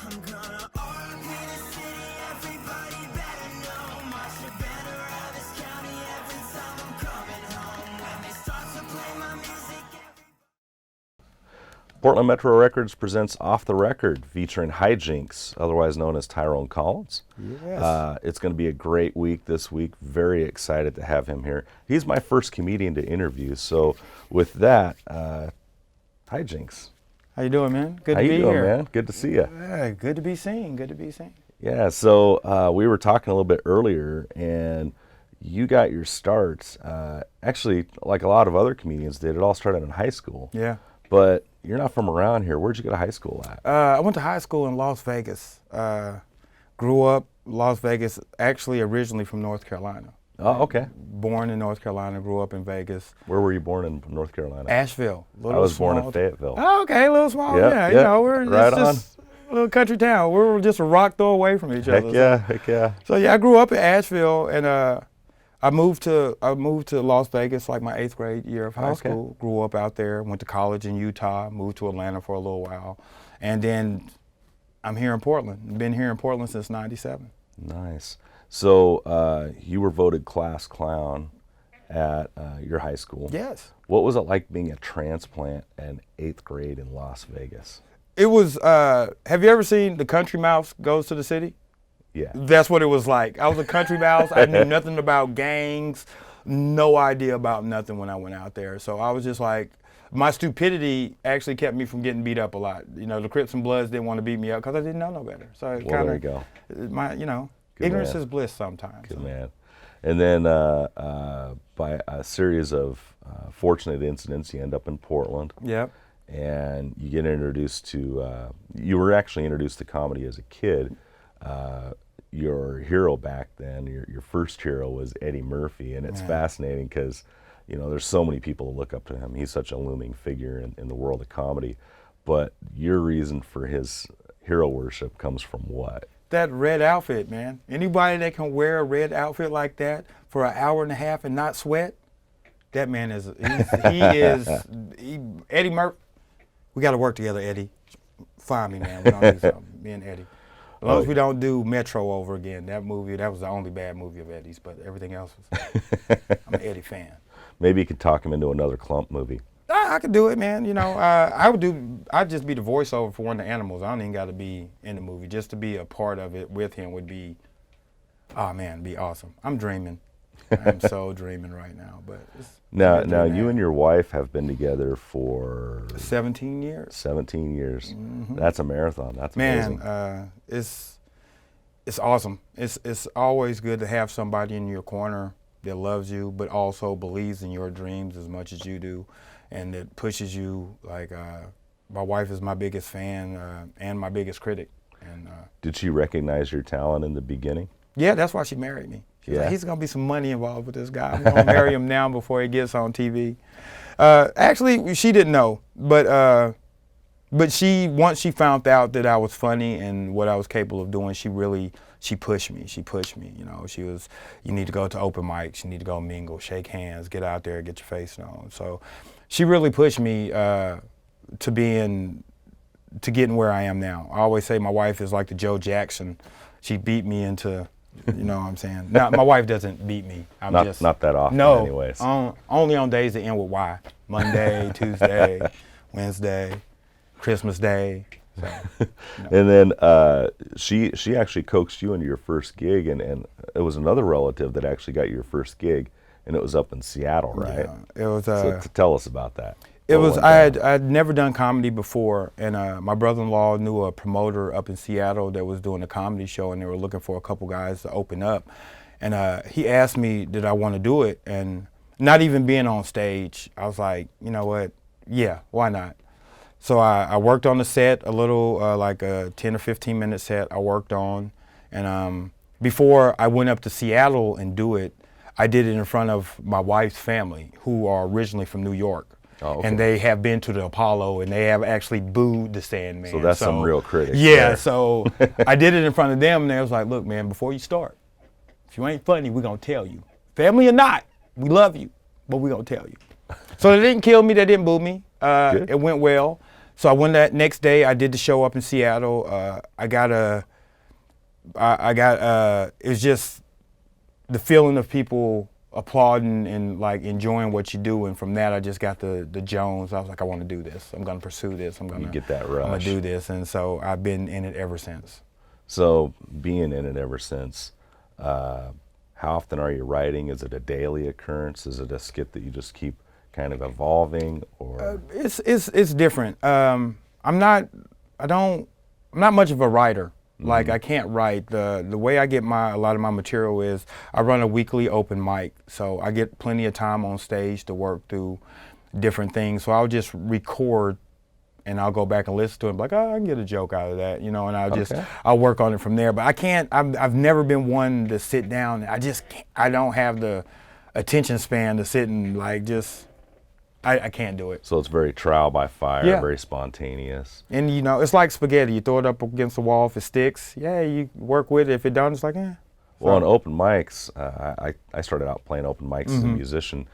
I'm gonna RIP the city, everybody better know. March the banner of this county every time I'm coming home. When they start to play my music, Portland Metro Records presents Off the Record, featuring Hyjinx, otherwise known as Tyrone Collins. Yes. It's going to be a great week this week. Very excited to have him here. He's my first comedian to interview, so with that, Hyjinx. How you doing, man? Good How to you be doing, here. man? Good to see you. Yeah, good to be seen. Good to be seen. Yeah, so we were talking a little bit earlier, and you got your starts. Actually, like a lot of other comedians did, it all started in high school. Yeah. But you're not from around here. Where'd you go to high school at? I went to high school in Las Vegas. Grew up Las Vegas, actually originally from North Carolina. Oh, okay. Born in North Carolina, grew up in Vegas. Where were you born in North Carolina? Asheville. I was born in Fayetteville. Oh, okay, a little small. Yep, yeah, yep, you know, we're right just a little country town. We're just a rock throw away from each Heck other. yeah, heck yeah. So yeah, I grew up in Asheville, and I moved to Las Vegas like my 8th grade year of high Okay. school. Grew up out there, went to college in Utah, moved to Atlanta for a little while, and then I'm here in Portland. Been here in Portland since '97. Nice. So you were voted class clown at your high school. Yes. What was it like being a transplant in 8th grade in Las Vegas? It was. Have you ever seen The Country Mouse Goes to the City? Yeah. That's what it was like. I was a country mouse. I knew nothing about gangs, no idea about nothing when I went out there. So I was just like, my stupidity actually kept me from getting beat up a lot. You know, the Crips and Bloods didn't want to beat me up because I didn't know no better. So it Well, there you go. Ignorance man. is bliss sometimes. Good man. And then by a series of fortunate incidents, you end up in Portland. Yep. And you get introduced to, you were actually introduced to comedy as a kid. Your hero back then, your first hero was Eddie Murphy, and it's fascinating because, you know, there's so many people to look up to him. He's such a looming figure in the world of comedy. But your reason for his hero worship comes from what? That red outfit, man. Anybody that can wear a red outfit like that for an hour and a half and not sweat, that man is, Eddie Murphy. We got to work together, Eddie. Find me, man. We don't do something. Me and Eddie. As long as we don't do Metro over again. That movie, that was the only bad movie of Eddie's, but everything else was, I'm an Eddie fan. Maybe you could talk him into another Clump movie. I could do it, man. You know, I'd just be the voiceover for one of the animals. I don't even got to be in the movie. Just to be a part of it with him would be, oh man, be awesome. I'm dreaming. I'm so dreaming right now. But Now you and your wife have been together for 17 years. 17 years. Mm-hmm. That's a marathon. That's amazing. Man, it's awesome. It's always good to have somebody in your corner that loves you, but also believes in your dreams as much as you do, and that pushes you. Like my wife is my biggest fan and my biggest critic. And Did she recognize your talent in the beginning? yeah, that's why she married me. She's Yeah. like, he's gonna be some money involved with this guy. I'm gonna marry him now before he gets on TV. Actually, she didn't know, but once she found out that I was funny and what I was capable of doing, she pushed me. She pushed me. You know, you need to go to open mics, you need to go mingle, shake hands, get out there, get your face known. So she really pushed me to getting where I am now. I always say my wife is like the Joe Jackson. She beat me into, you know what I'm saying? Now, my wife doesn't beat me. Not that often, no, anyways. Only on days that end with Y. Monday, Tuesday, Wednesday, Christmas Day. So, you know. And then she actually coaxed you into your first gig, and it was another relative that actually got your first gig, and it was up in Seattle, right? Yeah, it was. So tell us about that. It What was. went down? I had never done comedy before, and my brother-in-law knew a promoter up in Seattle that was doing a comedy show, and they were looking for a couple guys to open up. And he asked me, did I want to do it? And not even being on stage, I was like, you know what? Yeah, why not? So I worked on the set, a little like a 10 or 15 minute set I worked on. And before I went up to Seattle and do it, I did it in front of my wife's family, who are originally from New York. Oh, okay. And they have been to the Apollo, and they have actually booed the Sandman. So that's some real critics. Yeah, there. so I did it in front of them, and they was like, look, man, before you start, if you ain't funny, we're going to tell you. Family or not, we love you, but we're going to tell you. So they didn't kill me, they didn't boo me. It went well. So I went that next day. I did the show up in Seattle. It was just the feeling of people applauding and like enjoying what you do, and from that I just got the Jones. I was like, I want to do this. I'm gonna pursue this. I'm gonna get that rush. I'm gonna do this, and so I've been in it ever since. So being in it ever since, how often are you writing? Is it a daily occurrence? Is it a skit that you just keep kind of evolving, or? It's different. I'm not much of a writer. Like I can't write. The way I get a lot of my material is I run a weekly open mic, so I get plenty of time on stage to work through different things. So I'll just record, and I'll go back and listen to it. Like, oh, I can get a joke out of that, you know, and I'll work on it from there. But I can't. I've never been one to sit down. I don't have the attention span to sit and like just. I can't do it. So it's very trial by fire, Yeah. very spontaneous. And you know, it's like spaghetti. You throw it up against the wall. If it sticks, yeah, you work with it. If it doesn't, it's like, eh. Well, on open mics, I started out playing open mics as a musician.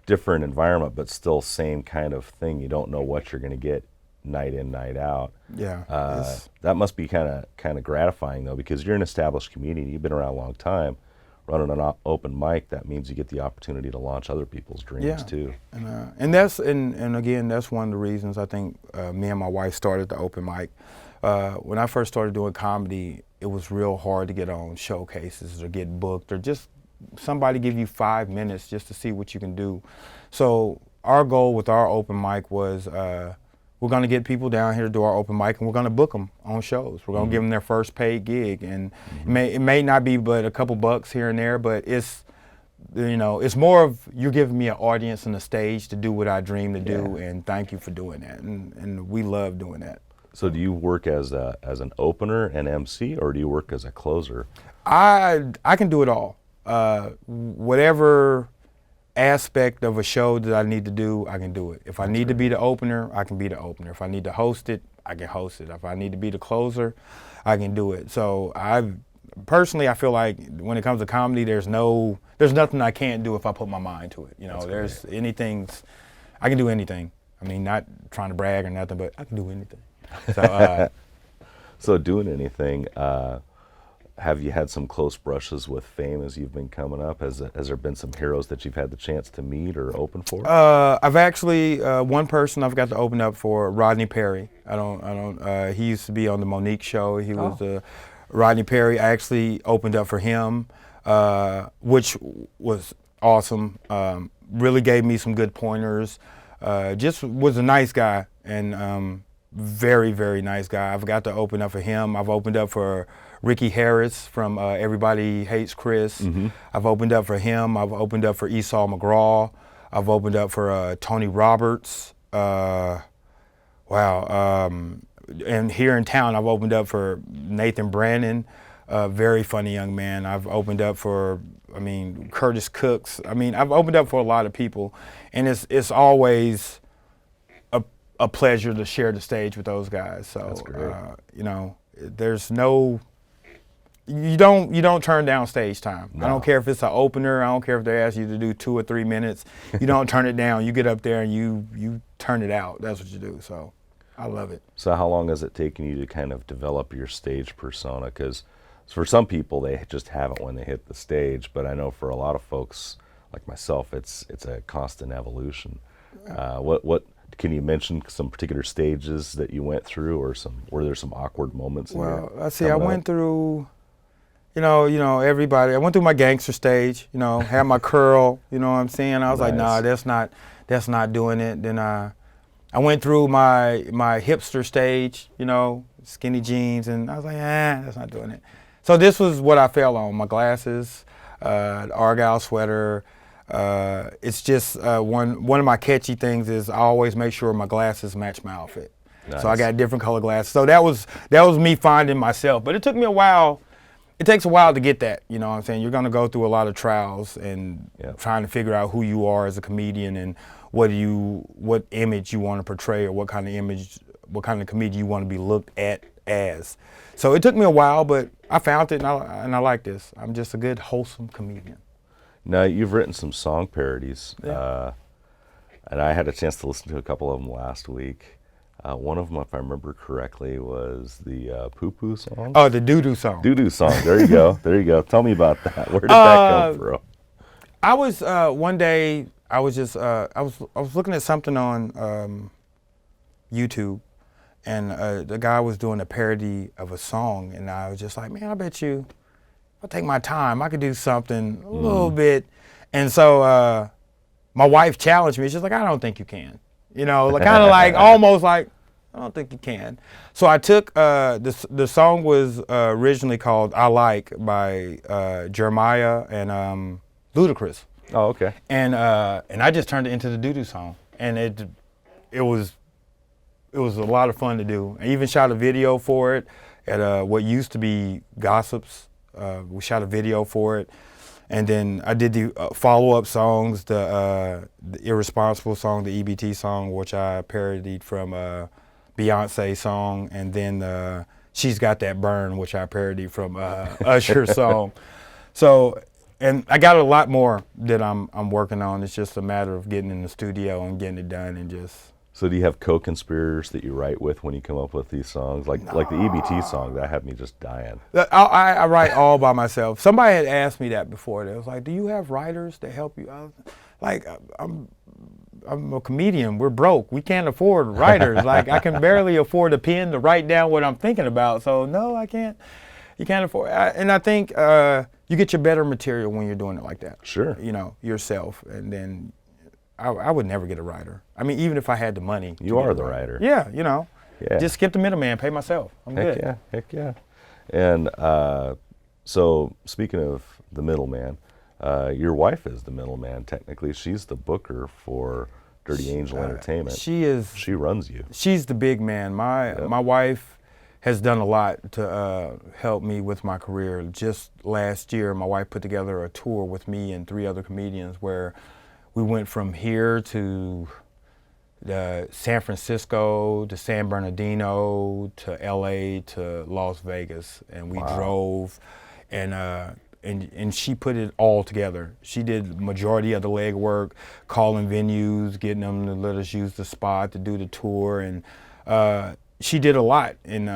Different environment, but still same kind of thing. You don't know what you're going to get night in, night out. Yeah. That must be kind of gratifying though, because you're an established comedian. You've been around a long time. Running an open mic, that means you get the opportunity to launch other people's dreams too. And that's and again, that's one of the reasons I think me and my wife started the open mic. When I first started doing comedy, it was real hard to get on showcases or get booked or just somebody give you 5 minutes just to see what you can do. So our goal with our open mic was we're going to get people down here to do our open mic, and we're going to book them on shows. We're going to give them their first paid gig, and it may not be but a couple bucks here and there, but it's, you know, it's more of you're giving me an audience and a stage to do what I dream to do, and thank you for doing that, and we love doing that. So do you work as an opener and MC, or do you work as a closer? I can do it all. Whatever aspect of a show that I need to do, I can do it. If I need to be the opener, I can be the opener. If I need to host it, I can host it. If I need to be the closer, I can do it. So personally, I feel like when it comes to comedy, there's nothing I can't do if I put my mind to it. You know, I can do anything. I mean, not trying to brag or nothing, but I can do anything. So, so doing anything, have you had some close brushes with fame as you've been coming up? Has there been some heroes that you've had the chance to meet or open for? I've actually one person I've got to open up for, Rodney Perry. He used to be on the Monique show. He was Rodney Perry. I actually opened up for him, which was awesome. Really gave me some good pointers. Just was a nice guy, and very, very nice guy. I've got to open up for him. I've opened up for Ricky Harris from Everybody Hates Chris. I've opened up for him. I've opened up for Esau McGraw. I've opened up for Tony Roberts. And here in town, I've opened up for Nathan Brandon, a very funny young man. I've opened up for, Curtis Cooks. I've opened up for a lot of people, and it's always a pleasure to share the stage with those guys. So, that's great. there's no. You don't turn down stage time. No. I don't care if it's an opener. I don't care if they ask you to do 2 or 3 minutes. You don't turn it down. You get up there and you turn it out. That's what you do. So I love it. So how long has it taken you to kind of develop your stage persona? Because for some people, they just have it when they hit the stage. But I know for a lot of folks like myself, it's a constant evolution. What can you mention some particular stages that you went through, or were there some awkward moments? Well, I went through. Everybody. I went through my gangster stage. Had my curl. You know what I'm saying? I was like, nah, that's not doing it. Then I went through my hipster stage. Skinny jeans, and I was like, that's not doing it. So this was what I fell on: my glasses, Argyle sweater. It's just one of my catchy things is I always make sure my glasses match my outfit. Nice. So I got different color glasses. So that was me finding myself. But it took me a while. It takes a while to get that, you know what I'm saying? You're gonna go through a lot of trials and trying to figure out who you are as a comedian and what image you want to portray, or what kind of comedian you want to be looked at as. So it took me a while, but I found it, and I like this. I'm just a good, wholesome comedian. Now, you've written some song parodies, Yeah. and I had a chance to listen to a couple of them last week. One of them, if I remember correctly, was the Poo Poo song. Oh, the doo-doo song. Doo-doo song. There you go. There you go. Tell me about that. Where did that come from? I was one day I was just I was looking at something on YouTube, and the guy was doing a parody of a song, and I was just like, man, I bet you, I'll take my time. I could do something a little bit, and so my wife challenged me. She's like, I don't think you can. You know, like, kind of like almost like, I don't think you can. So I took the song was originally called "I Like" by Jeremiah and Ludacris. Oh, okay. And I just turned it into the doo-doo song, and it was a lot of fun to do. I even shot a video for it at what used to be Gossips. We shot a video for it, and then I did the follow-up songs, the Irresponsible song, the EBT song, which I parodied from Beyonce song, and then She's Got That Burn, which I parodied from Usher's song. So, and I got a lot more that I'm working on. It's just a matter of getting in the studio and getting it done, and just. So do you have co-conspirators that you write with when you come up with these songs? Like the EBT song, that had me just dying. I write all by myself. Somebody had asked me that before. They was like, do you have writers to help you? I was like, I'm a comedian. We're broke. We can't afford writers. Like, I can barely afford a pen to write down what I'm thinking about. So no, I can't. You can't afford. And I think you get your better material when you're doing it like that. Sure. You know, yourself, and then I would never get a writer. I mean, even if I had the money. You are the writer. Yeah, you know. Yeah. Just skip the middleman, pay myself. I'm good. Yeah, heck yeah. And so speaking of the middleman, your wife is the middleman technically. She's the booker for Dirty Angel Entertainment. She is. She runs you. She's the big man. My wife has done a lot to help me with my career. Just last year, my wife put together a tour with me and 3 other comedians where we went from here to San Francisco to San Bernardino to LA to Las Vegas, and we drove, and she put it all together. She did majority of the legwork, calling venues, getting them to let us use the spot to do the tour, and she did a lot. And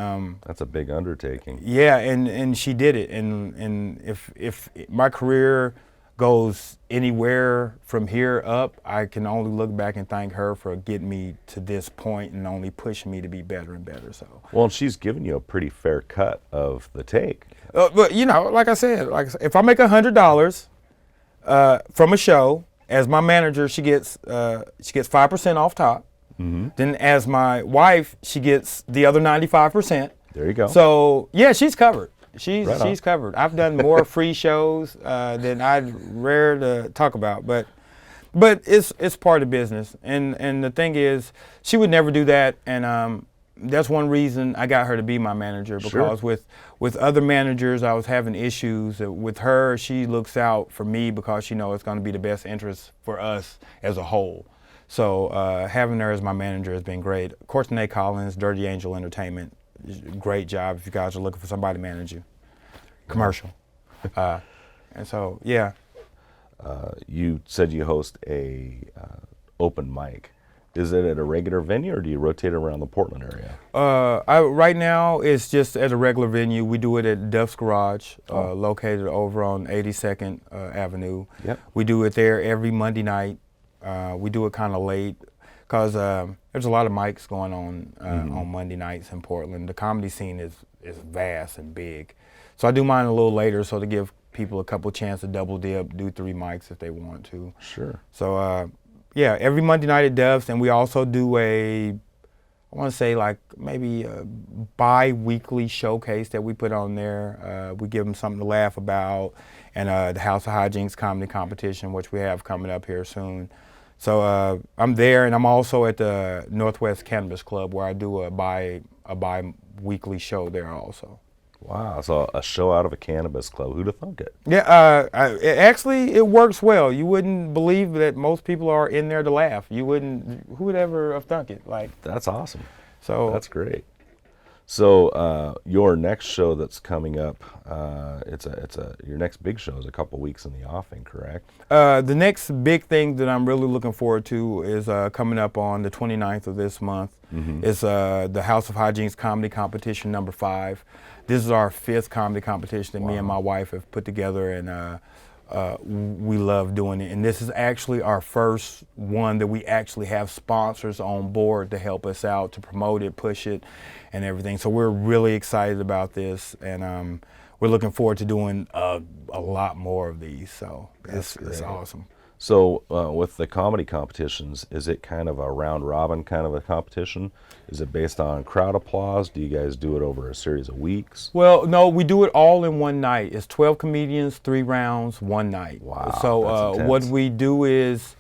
that's a big undertaking. Yeah, and she did it. And if my career goes anywhere from here up, I can only look back and thank her for getting me to this point and only pushing me to be better and better. So. Well, she's given you a pretty fair cut of the take. But you know, like I said, if I make $100 from a show, as my manager, she gets 5% off top. Mm-hmm. Then as my wife, she gets the other 95%. There you go. So yeah, she's covered. She's covered. I've done more free shows than I'd rare to talk about, but it's part of business. And the thing is, she would never do that, and that's one reason I got her to be my manager, because with other managers, I was having issues. With her, she looks out for me because she knows it's going to be the best interest for us as a whole. So having her as my manager has been great. Of course, Tyrone Collins, Dirty Angel Entertainment. Great job if you guys are looking for somebody to manage you. Commercial. And so, yeah. You said you host a open mic. Is it at a regular venue, or do you rotate around the Portland area? Right now, it's just at a regular venue. We do it at Duff's Garage, located over on 82nd Avenue. Yep. We do it there every Monday night. We do it kind of late, because there's a lot of mics going on Monday nights in Portland. The comedy scene is vast and big. So I do mine a little later, so to give people a couple chance to double dip, do 3 mics if they want to. Sure. So yeah, every Monday night at Duff's, and we also do I want to say like maybe a bi-weekly showcase that we put on there. We give them something to laugh about, and the House of Hyjinx comedy competition, which we have coming up here soon. So I'm there, and I'm also at the Northwest Cannabis Club, where I do a bi-weekly show there also. Wow, so a show out of a cannabis club. Who'd have thunk it? Yeah, actually, it works well. You wouldn't believe that most people are in there to laugh. Who would ever have thunk it? Like, that's awesome. So that's great. So your next show that's coming up, your next big show is a couple weeks in the offing, correct? The next big thing that I'm really looking forward to is coming up on the 29th of this month. It's the House of Hyjinx Comedy Competition number 5. This is our 5th comedy competition that me and my wife have put together, and we love doing it. And this is actually our first one that we actually have sponsors on board to help us out, to promote it, push it, and everything. So we're really excited about this, and we're looking forward to doing a lot more of these. So it's awesome. So with the comedy competitions, is it kind of a round robin kind of a competition? Is it based on crowd applause? Do you guys do it over a series of weeks? Well, no, we do it all in one night. It's 12 comedians, 3 rounds, one night. Wow, So that's what intense. we do is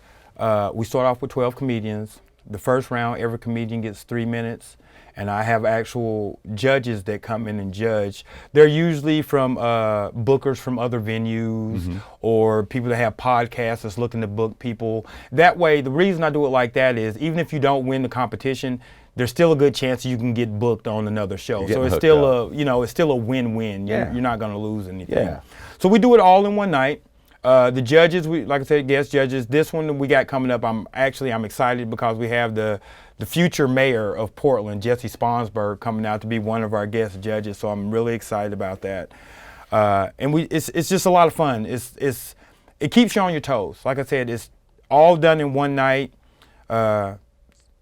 we start off with 12 comedians. The first round, every comedian gets 3 minutes. And I have actual judges that come in and judge. They're usually from bookers from other venues or people that have podcasts that's looking to book people. That way, the reason I do it like that is even if you don't win the competition, there's still a good chance you can get booked on another show. So it's still it's still a win-win. You're not going to lose anything. Yeah. So we do it all in one night. The judges, like I said, guest judges. This one that we got coming up, I'm excited because we have the future mayor of Portland, Jesse Sponsberg, coming out to be one of our guest judges. So I'm really excited about that. And it's just a lot of fun. It keeps you on your toes. Like I said, it's all done in one night.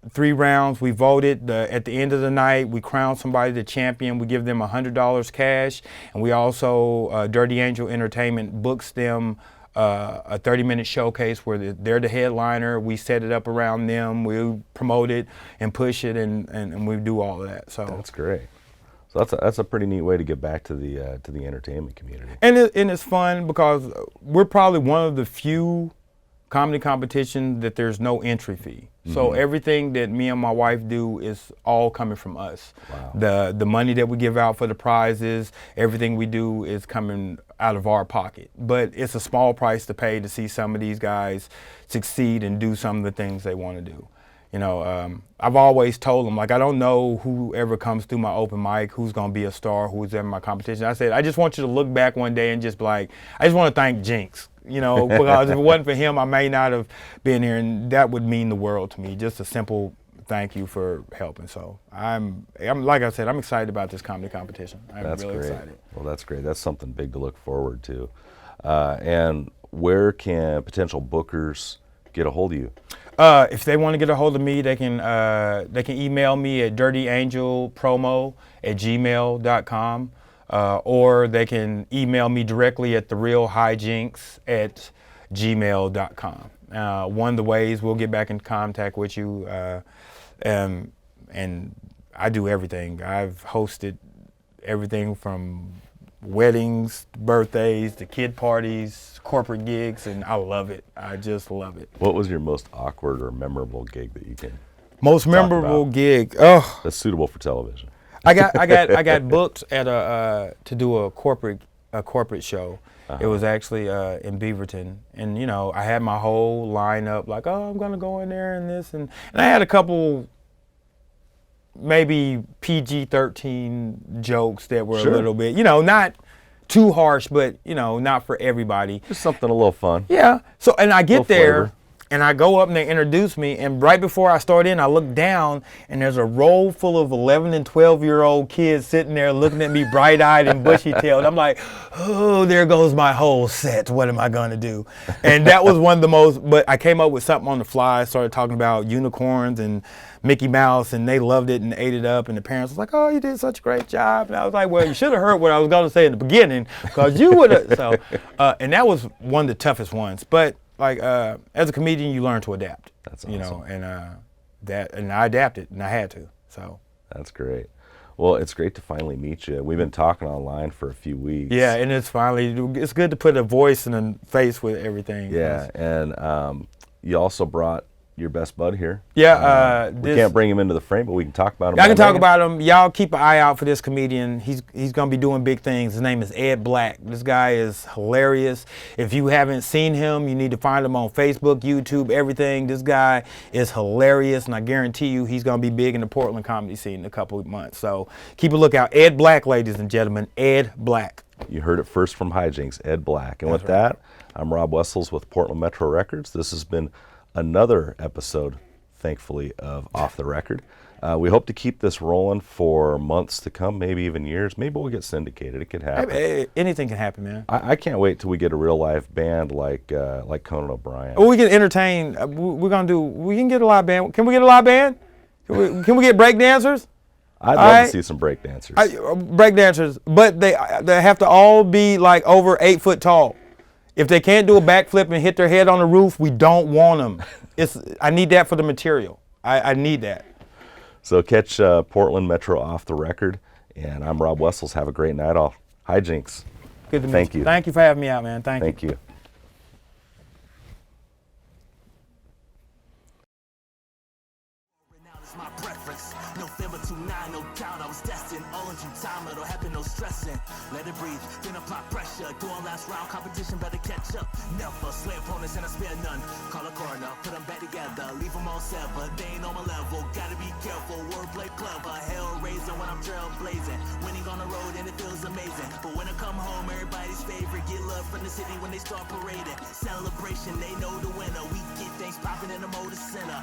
3 rounds. We voted. At the end of the night, we crown somebody the champion. We give them $100 cash, and we also Dirty Angel Entertainment books them a 30-minute showcase where they're the headliner. We set it up around them. We promote it and push it, and we do all of that. So That's great. So that's a pretty neat way to get back to the entertainment community. and it's fun because we're probably one of the few comedy competition that there's no entry fee. So everything that me and my wife do is all coming from us. Wow. The money that we give out for the prizes, everything we do is coming out of our pocket. But it's a small price to pay to see some of these guys succeed and do some of the things they want to do. You know, I've always told them, like, I don't know whoever comes through my open mic, who's going to be a star, who's in my competition. I said, I just want you to look back one day and just be like, I just want to thank Jinx. You know, because if it wasn't for him, I may not have been here, and that would mean the world to me. Just a simple thank you for helping. So I'm like I said, I'm excited about this comedy competition. I'm really excited. Well, that's great. That's something big to look forward to. And where can potential bookers get a hold of you? If they want to get a hold of me, they can email me at dirtyangelpromo@gmail.com. Or they can email me directly at therealhyjinx@gmail.com. One of the ways we'll get back in contact with you, and I do everything. I've hosted everything from weddings, birthdays, to kid parties, corporate gigs, and I love it. I just love it. What was your most awkward or memorable gig that you can Most memorable gig? Oh, that's suitable for television? I got booked at to do a corporate show. It was actually in Beaverton, and you know I had my whole lineup like, oh, I'm gonna go in there and this, and I had a couple maybe PG-13 jokes that were a little bit, you know, not too harsh, but you know, not for everybody. Just something a little fun. Yeah. So, and I get there, flavor. and I go up and they introduce me, and right before I start in, I look down, and there's a row full of 11 and 12-year-old kids sitting there looking at me bright-eyed and bushy-tailed. I'm like, oh, there goes my whole set. What am I going to do? And that was one of the most, but I came up with something on the fly. I started talking about unicorns and Mickey Mouse, and they loved it and ate it up, and the parents was like, oh, you did such a great job. And I was like, well, you should have heard what I was going to say in the beginning, because you would have. So, and that was one of the toughest ones. But like as a comedian, you learn to adapt. That's awesome. You know, and I adapted, and I had to. So That's great. Well, it's great to finally meet you. We've been talking online for a few weeks. yeah, and it's good to put a voice and a face with everything. Yeah, and you also brought your best bud here. Yeah, we can't bring him into the frame, but we can talk about him. I can talk about him. Y'all keep an eye out for this comedian. He's gonna be doing big things. His name is Ed Black. This guy is hilarious. If you haven't seen him, you need to find him on Facebook, YouTube, everything. This guy is hilarious, and I guarantee you he's gonna be big in the Portland comedy scene in a couple of months. So keep a lookout. Ed Black, ladies and gentlemen, Ed Black. You heard it first from Hyjinx, Ed Black. And with that, I'm Rob Wessels with Portland Metro Records. This has been another episode, thankfully, of Off the Record. We hope to keep this rolling for months to come, maybe even years. Maybe we'll get syndicated. It could happen. Hey, anything can happen, man. I can't wait till we get a real live band like Conan O'Brien. Well, we can entertain. We can get a live band. Can we get a live band? Can we get break dancers? I'd love to see some break dancers. Break dancers, but they have to all be like over 8 foot tall. If they can't do a backflip and hit their head on the roof, we don't want them. I need that for the material. I need that. So catch Portland Metro Off the Record, and I'm Rob Wessels. Have a great night all. Hyjinx. Good to meet you. Thank you. Thank you for having me out, man. Thank you. My preference. November 29, no doubt I was destined. All in due time, it'll happen, no stressing. Let it breathe, then apply pressure. Doing last round, competition better catch up. Never slay opponents and I spare none. Call a coroner, put them back together. Leave them all severed, they ain't on my level. Gotta be careful, wordplay clever. Hellraiser when I'm trailblazing. Winning on the road and it feels amazing. But when I come home, everybody's favorite. Get love from the city when they start parading. Celebration, they know the winner. We get things popping in the motor center.